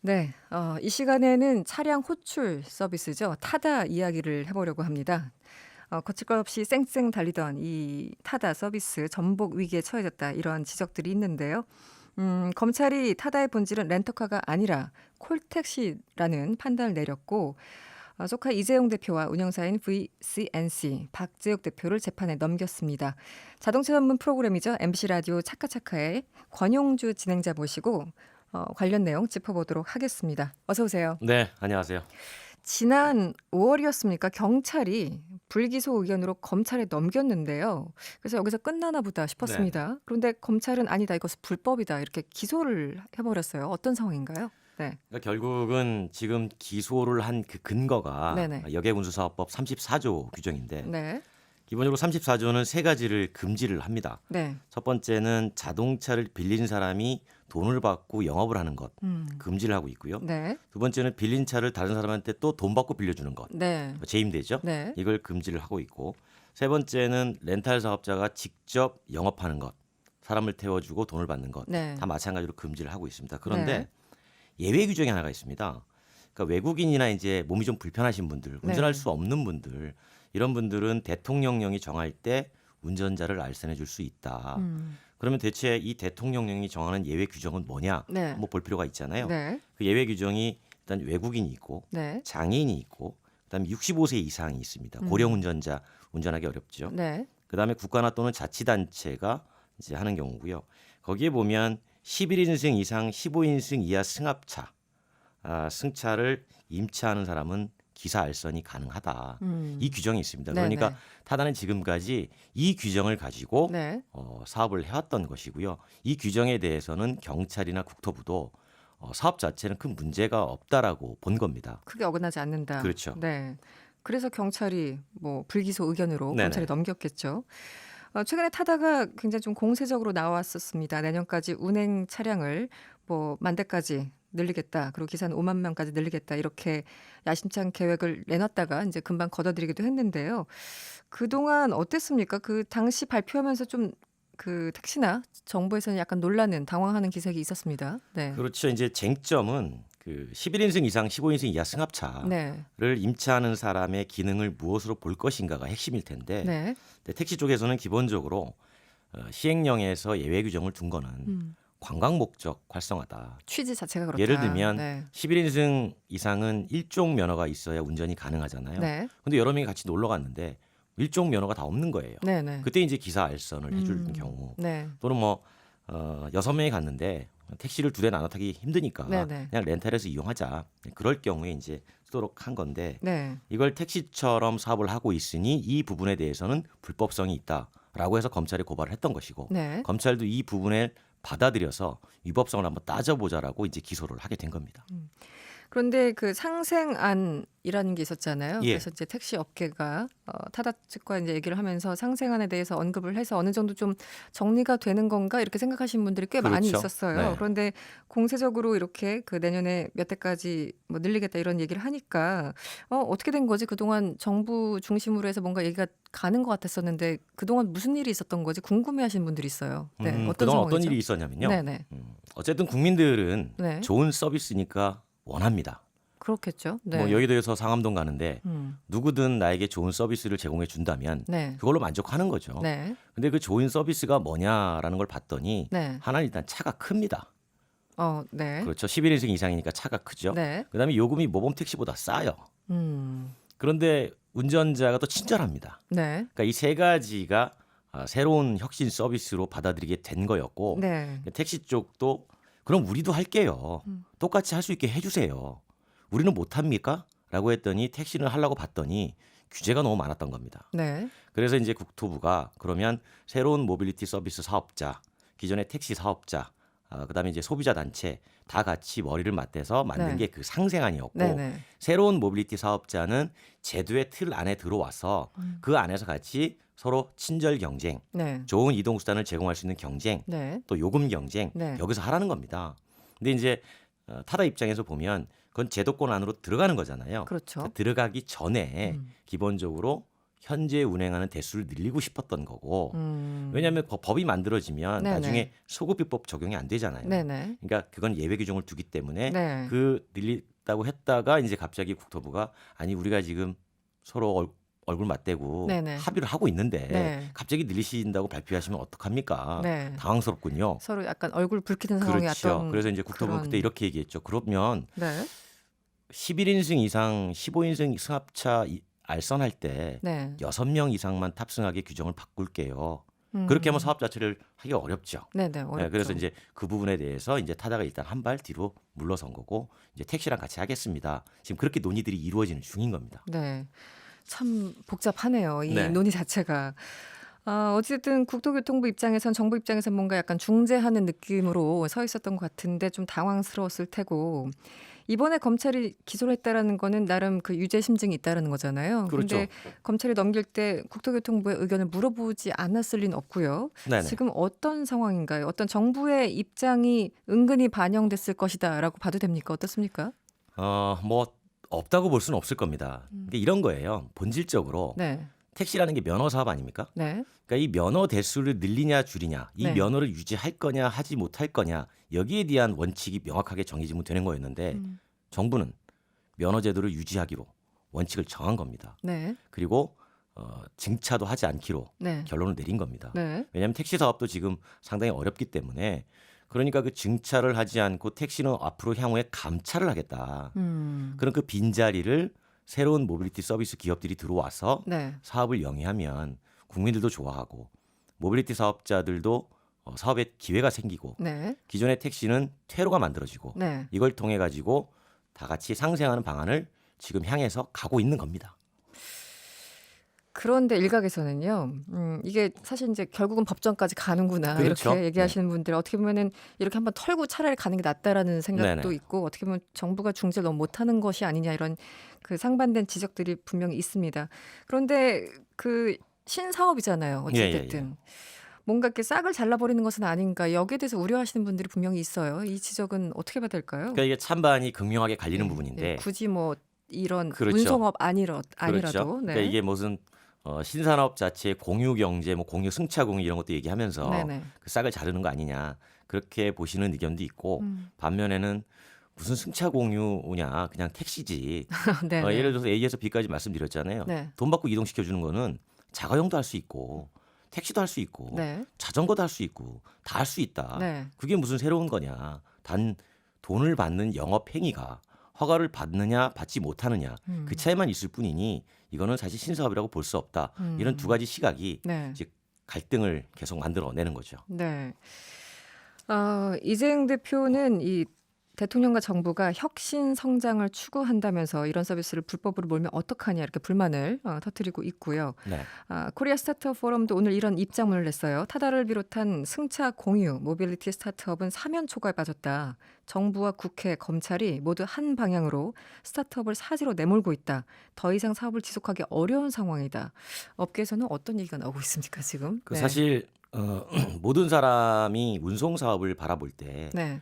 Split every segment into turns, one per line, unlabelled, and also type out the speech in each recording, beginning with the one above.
네. 이 시간에는 차량 호출 서비스죠. 타다 이야기를 해보려고 합니다. 거칠 것 없이 쌩쌩 달리던 이 타다 서비스 전복 위기에 처해졌다. 이런 지적들이 있는데요. 검찰이 타다의 본질은 렌터카가 아니라 콜택시라는 판단을 내렸고 조카 이재용 대표와 운영사인 VCNC 박재욱 대표를 재판에 넘겼습니다. 자동차 전문 프로그램이죠. MC 라디오 차카차카의 권용주 진행자 모시고 관련 내용 짚어보도록 하겠습니다. 어서 오세요.
네, 안녕하세요.
지난 5월이었습니까? 경찰이 불기소 의견으로 검찰에 넘겼는데요. 그래서 여기서 끝나나 보다
네.
싶었습니다. 그런데 검찰은 아니다, 이것은 불법이다 이렇게 기소를 해버렸어요. 어떤 상황인가요? 네.
그러니까 결국은 지금 기소를 한 그 근거가
네네.
여객운수사업법 34조 규정인데
네.
기본적으로 34조는 세 가지를 금지를 합니다.
네.
첫 번째는 자동차를 빌린 사람이 돈을 받고 영업을 하는 것 금지를 하고 있고요.
네.
두 번째는 빌린 차를 다른 사람한테 또 돈 받고 빌려주는 것,
네.
재임대죠.
네.
이걸 금지를 하고 있고 세 번째는 렌탈 사업자가 직접 영업하는 것, 사람을 태워주고 돈을 받는 것
네.
다 마찬가지로 금지를 하고 있습니다. 그런데
네.
예외 규정이 하나가 있습니다. 그러니까 외국인이나 이제 몸이 좀 불편하신 분들, 운전할
네.
수 없는 분들, 이런 분들은 대통령령이 정할 때 운전자를 알선해 줄 수 있다.
음.
그러면 대체 이 대통령령이 정하는 예외 규정은 뭐냐?
네.
한번 볼 필요가 있잖아요.
네.
그 예외 규정이 일단 외국인이 있고
네.
장애인이 있고 그다음에 65세 이상이 있습니다. 고령 운전자 운전하기 어렵죠.
네.
그다음에 국가나 또는 자치단체가 이제 하는 경우고요. 거기에 보면 11인승 이상 15인승 이하 승합차, 승차를 임차하는 사람은 기사 알선이 가능하다. 이 규정이 있습니다.
네.
그러니까
네.
타다는 지금까지 이 규정을 가지고
네.
사업을 해왔던 것이고요. 이 규정에 대해서는 경찰이나 국토부도 사업 자체는 큰 문제가 없다라고 본 겁니다.
크게 어긋나지 않는다.
그렇죠.
네. 그래서 경찰이 뭐 불기소 의견으로 검찰에
네네.
넘겼겠죠. 최근에 타다가 굉장히 좀 공세적으로 나왔었습니다. 내년까지 운행 차량을 뭐 10,000대까지 늘리겠다. 그리고 기사는 5만 명까지 늘리겠다. 이렇게 야심찬 계획을 내놨다가 이제 금방 걷어들이기도 했는데요. 그동안 어땠습니까? 그 당시 발표하면서 좀 그 택시나 정부에서는 약간 놀라는 당황하는 기색이 있었습니다. 네.
그렇죠. 이제 쟁점은 그 11인승 이상 15인승 이하 승합차를
네.
임차하는 사람의 기능을 무엇으로 볼 것인가가 핵심일 텐데
네.
근데 택시 쪽에서는 기본적으로 시행령에서 예외 규정을 둔 거는 관광 목적 활성화다.
취지 자체가 그렇다.
예를 들면
네.
11인승 이상은 일종 면허가 있어야 운전이 가능하잖아요.
네.
근데 여러 명이 같이 놀러 갔는데 일종 면허가 다 없는 거예요.
네, 네.
그때 이제 기사 알선을 해줄 경우
네.
또는 뭐 6명이 갔는데 택시를 두 대 나눠 타기 힘드니까
네, 네.
그냥 렌탈해서 이용하자. 그럴 경우에 이제 쓰도록 한 건데
네.
이걸 택시처럼 사업을 하고 있으니 이 부분에 대해서는 불법성이 있다라고 해서 검찰에 고발을 했던 것이고
네.
검찰도 이 부분을 받아들여서 위법성을 한번 따져보자라고 이제 기소를 하게 된 겁니다.
그런데 그 상생안이라는 게 있었잖아요.
예.
그래서 이제 택시 업계가 타다 측과 이제 얘기를 하면서 상생안에 대해서 언급을 해서 어느 정도 좀 정리가 되는 건가 이렇게 생각하시는 분들이 꽤 많이
그렇죠.
있었어요.
네.
그런데 공세적으로 이렇게 그 내년에 몇 대까지 뭐 늘리겠다 이런 얘기를 하니까 어떻게 된 거지? 그동안 정부 중심으로 해서 뭔가 얘기가 가는 것 같았었는데 그동안 무슨 일이 있었던 거지? 궁금해하시는 분들이 있어요. 네, 어떤
그동안 어떤
상황이죠?
일이 있었냐면요.
네네.
어쨌든 국민들은
네.
좋은 서비스니까 원합니다.
그렇겠죠. 네.
뭐 여의도에서 상암동 가는데
음.
누구든 나에게 좋은 서비스를 제공해 준다면
네.
그걸로 만족하는 거죠.
네.
근데 그 좋은 서비스가 뭐냐라는 걸 봤더니
네.
하나는 일단 차가 큽니다.
네.
그렇죠. 11인승 이상이니까 차가 크죠.
네.
그다음에 요금이 모범 택시보다 싸요.
음.
그런데 운전자가 또 친절합니다.
네.
그러니까 이 세 가지가 새로운 혁신 서비스로 받아들이게 된 거였고
네.
택시 쪽도 그럼 우리도 할게요. 똑같이 할 수 있게 해주세요. 우리는 못합니까? 라고 했더니 택시를 하려고 봤더니 규제가 너무 많았던 겁니다.
네.
그래서 이제 국토부가 그러면 새로운 모빌리티 서비스 사업자, 기존의 택시 사업자, 그다음에 이제 소비자 단체 다 같이 머리를 맞대서 만든
네.
게 그 상생안이었고
네네.
새로운 모빌리티 사업자는 제도의 틀 안에 들어와서 그 안에서 같이 서로 친절 경쟁,
네.
좋은 이동 수단을 제공할 수 있는 경쟁,
네.
또 요금 경쟁
네.
여기서 하라는 겁니다. 근데 이제 타다 입장에서 보면 그건 제도권 안으로 들어가는 거잖아요.
그렇죠.
들어가기 전에 기본적으로 현재 운행하는 대수를 늘리고 싶었던 거고
음.
왜냐하면 법이 만들어지면
네네.
나중에 소급비법 적용이 안 되잖아요.
네네.
그러니까 그건 예외 규정을 두기 때문에
네.
그 늘린다고 했다가 이제 갑자기 국토부가 아니 우리가 지금 서로 얼굴 맞대고
네네.
합의를 하고 있는데
네.
갑자기 늘리신다고 발표하시면 어떡합니까?
네.
당황스럽군요.
서로 약간 얼굴 붉히는 상황이
그렇죠.
왔던
그래서 이제 국토부는 그때
그런
이렇게 얘기했죠. 그러면
네.
11인승 이상 15인승 승합차 알선할 때
네.
6명 이상만 탑승하게 규정을 바꿀게요. 그렇게 하면 사업 자체를 하기가 어렵죠.
네네.
네,
어렵죠.
그래서 이제 그 부분에 대해서 이제 타다가 일단 한 발 뒤로 물러선 거고 이제 택시랑 같이 하겠습니다. 지금 그렇게 논의들이 이루어지는 중인 겁니다.
네. 참 복잡하네요. 이
네.
논의 자체가. 어쨌든 국토교통부 입장에선 정부 입장에선 뭔가 약간 중재하는 느낌으로 서 있었던 것 같은데 좀 당황스러웠을 테고 이번에 검찰이 기소를 했다라는 거는 나름 그 유죄 심증이 있다라는 거잖아요.
그렇죠.
근데 검찰이 넘길 때 국토교통부의 의견을 물어보지 않았을 리는 없고요.
네네.
지금 어떤 상황인가요? 어떤 정부의 입장이 은근히 반영됐을 것이다라고 봐도 됩니까? 어떻습니까?
뭐 없다고 볼 수는 없을 겁니다. 이게 이런 거예요. 본질적으로
네.
택시라는 게 면허 사업 아닙니까?
네.
그러니까 이 면허 대수를 늘리냐 줄이냐, 이
네.
면허를 유지할 거냐 하지 못할 거냐 여기에 대한 원칙이 명확하게 정해지면 되는 거였는데 정부는 면허 제도를 유지하기로 원칙을 정한 겁니다.
네.
그리고 증차도 하지 않기로
네.
결론을 내린 겁니다.
네.
왜냐하면 택시 사업도 지금 상당히 어렵기 때문에 그러니까 그 증차를 하지 않고 택시는 앞으로 향후에 감차를 하겠다. 그럼 그 빈자리를 새로운 모빌리티 서비스 기업들이 들어와서
네.
사업을 영위하면 국민들도 좋아하고 모빌리티 사업자들도 사업에 기회가 생기고
네.
기존의 택시는 퇴로가 만들어지고
네.
이걸 통해 가지고 다 같이 상생하는 방안을 지금 향해서 가고 있는 겁니다.
그런데 일각에서는요, 이게 사실 이제 결국은 법정까지 가는구나
그렇죠.
이렇게 얘기하시는 분들 어떻게 보면은 이렇게 한번 털고 차라리 가는 게 낫다라는 생각도
네네.
있고 어떻게 보면 정부가 중재를 너무 못하는 것이 아니냐 이런 그 상반된 지적들이 분명히 있습니다. 그런데 그 신사업이잖아요.
예, 예,
어찌됐든. 뭔가 이렇게 싹을 잘라버리는 것은 아닌가 여기에 대해서 우려하시는 분들이 분명히 있어요. 이 지적은 어떻게 봐야 될까요?
그러니까 이게 찬반이 극명하게 갈리는
네,
부분인데
네, 굳이 뭐 이런
그렇죠.
운송업
그렇죠.
아니라도 네.
그러니까 이게 무슨 신산업 자체의 공유 경제, 뭐 공유 승차 공유 이런 것도 얘기하면서
네네.
그 싹을 자르는 거 아니냐 그렇게 보시는 의견도 있고 반면에는 무슨 승차 공유냐 그냥 택시지.
네네.
예를 들어서 A에서 B까지 말씀드렸잖아요.
네.
돈 받고 이동시켜 주는 거는 자가용도 할 수 있고 택시도 할 수 있고
네.
자전거도 할 수 있고 다 할 수 있다.
네.
그게 무슨 새로운 거냐. 단 돈을 받는 영업 행위가 허가를 받느냐 받지 못하느냐 그 차이만 있을 뿐이니 이거는 사실 신사업이라고 볼 수 없다. 이런 두 가지 시각이
네.
이제 갈등을 계속 만들어내는 거죠.
네. 이재용 대표는 이 대통령과 정부가 혁신 성장을 추구한다면서 이런 서비스를 불법으로 몰면 어떡하냐 이렇게 불만을 터뜨리고 있고요.
네.
코리아 스타트업 포럼도 오늘 이런 입장문을 냈어요. 타다를 비롯한 승차 공유, 모빌리티 스타트업은 사면 초과에 빠졌다. 정부와 국회, 검찰이 모두 한 방향으로 스타트업을 사지로 내몰고 있다. 더 이상 사업을 지속하기 어려운 상황이다. 업계에서는 어떤 얘기가 나오고 있습니까 지금?
그
네.
사실 모든 사람이 운송 사업을 바라볼 때
네.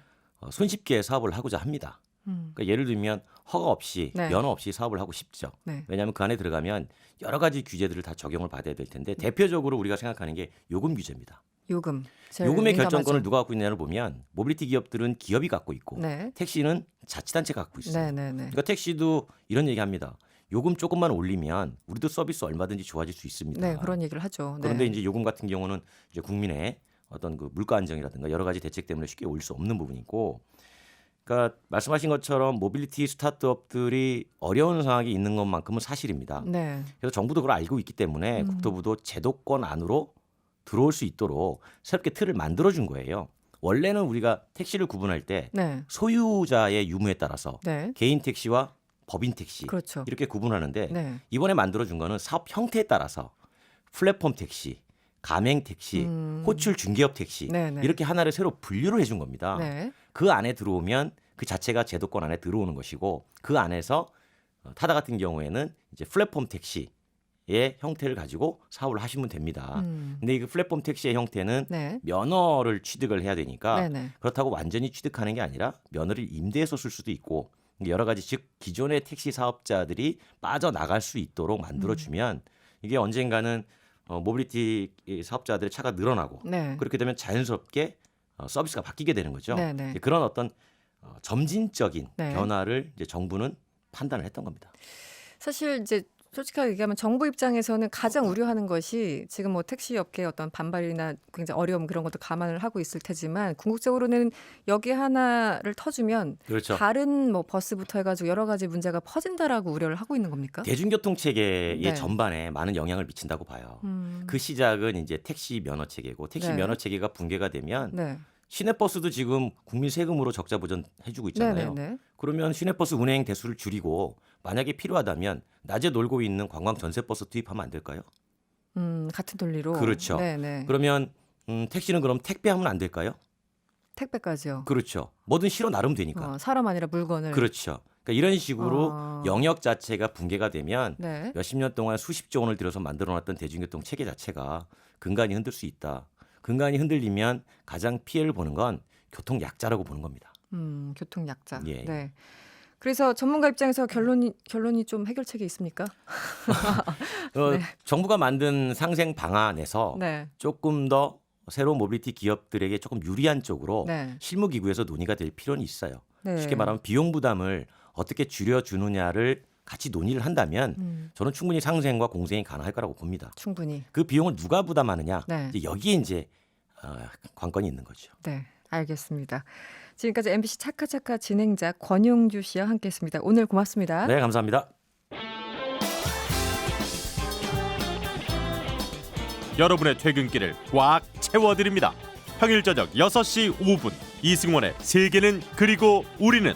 손쉽게 사업을 하고자 합니다. 그러니까 예를 들면 허가 없이
네.
면허 없이 사업을 하고 싶죠.
네.
왜냐하면 그 안에 들어가면 여러 가지 규제들을 다 적용을 받아야 될 텐데 대표적으로 우리가 생각하는 게 요금 규제입니다.
요금. 제일
요금의
민감하죠.
결정권을 누가 갖고 있냐를 보면 모빌리티 기업들은 기업이 갖고 있고
네.
택시는 자치단체가 갖고 있어요.
네, 네, 네.
그러니까 택시도 이런 얘기합니다. 요금 조금만 올리면 우리도 서비스 얼마든지 좋아질 수 있습니다.
네, 그런 얘기를 하죠. 네.
그런데 이제 요금 같은 경우는 이제 국민의 어떤 그 물가 안정이라든가 여러 가지 대책 때문에 쉽게 올릴 수 없는 부분이고, 그러니까 말씀하신 것처럼 모빌리티 스타트업들이 어려운 상황이 있는 것만큼은 사실입니다.
네.
그래서 정부도 그걸 알고 있기 때문에 국토부도 제도권 안으로 들어올 수 있도록 새롭게 틀을 만들어준 거예요. 원래는 우리가 택시를 구분할 때
네.
소유자의 유무에 따라서
네.
개인 택시와 법인 택시
그렇죠.
이렇게 구분하는데
네.
이번에 만들어준 거는 사업 형태에 따라서 플랫폼 택시, 가맹 택시, 호출 중개업 택시
네, 네.
이렇게 하나를 새로 분류를 해준 겁니다.
네.
그 안에 들어오면 그 자체가 제도권 안에 들어오는 것이고 그 안에서 타다 같은 경우에는 이제 플랫폼 택시의 형태를 가지고 사업을 하시면 됩니다. 근데 이 플랫폼 택시의 형태는
네.
면허를 취득을 해야 되니까
네, 네.
그렇다고 완전히 취득하는 게 아니라 면허를 임대해서 쓸 수도 있고 여러 가지 즉 기존의 택시 사업자들이 빠져나갈 수 있도록 만들어주면 이게 언젠가는 모빌리티 사업자들의 차가 늘어나고
네.
그렇게 되면 자연스럽게 서비스가 바뀌게 되는 거죠.
네, 네.
그런 어떤 점진적인
네.
변화를 이제 정부는 판단을 했던 겁니다.
사실 이제 솔직하게 얘기하면 정부 입장에서는 가장 우려하는 것이 지금 뭐 택시 업계의 어떤 반발이나 굉장히 어려움 그런 것도 감안을 하고 있을 테지만 궁극적으로는 여기 하나를 터주면
그렇죠.
다른 뭐 버스부터 해가지고 여러 가지 문제가 퍼진다라고 우려를 하고 있는 겁니까?
대중교통 체계의
네.
전반에 많은 영향을 미친다고 봐요. 그 시작은 이제 택시 면허 체계고 택시
네.
면허 체계가 붕괴가 되면
네.
시내버스도 지금 국민 세금으로 적자 보전해주고 있잖아요.
네네네.
그러면 시내버스 운행 대수를 줄이고 만약에 필요하다면 낮에 놀고 있는 관광 전세버스 투입하면 안 될까요?
같은 논리로.
그렇죠.
네네.
그러면 택시는 그럼 택배하면 안 될까요?
택배까지요.
그렇죠. 뭐든 실어 나름 되니까.
사람 아니라 물건을.
그렇죠. 그러니까 이런 식으로
어.
영역 자체가 붕괴가 되면
네.
몇십 년 동안 수십조 원을 들여서 만들어놨던 대중교통 체계 자체가 근간이 흔들 수 있다. 근간이 흔들리면 가장 피해를 보는 건 교통 약자라고 보는 겁니다.
교통 약자.
예.
네. 그래서 전문가 입장에서 결론이 좀 해결책이 있습니까? 네.
정부가 만든 상생 방안에서
네.
조금 더 새로운 모빌리티 기업들에게 조금 유리한 쪽으로
네.
실무기구에서 논의가 될 필요는 있어요.
네.
쉽게 말하면 비용 부담을 어떻게 줄여주느냐를 같이 논의를 한다면 저는 충분히 상생과 공생이 가능할 거라고 봅니다.
충분히.
그 비용을 누가 부담하느냐
네.
이제 여기에 이제 관건이 있는 거죠.
네. 알겠습니다. 지금까지 MBC 차카차카 진행자 권용주 씨와 함께했습니다. 오늘 고맙습니다.
네, 감사합니다.
여러분의 퇴근길을 꽉 채워드립니다. 평일 저녁 6시 5분 이승원의 세계는 그리고 우리는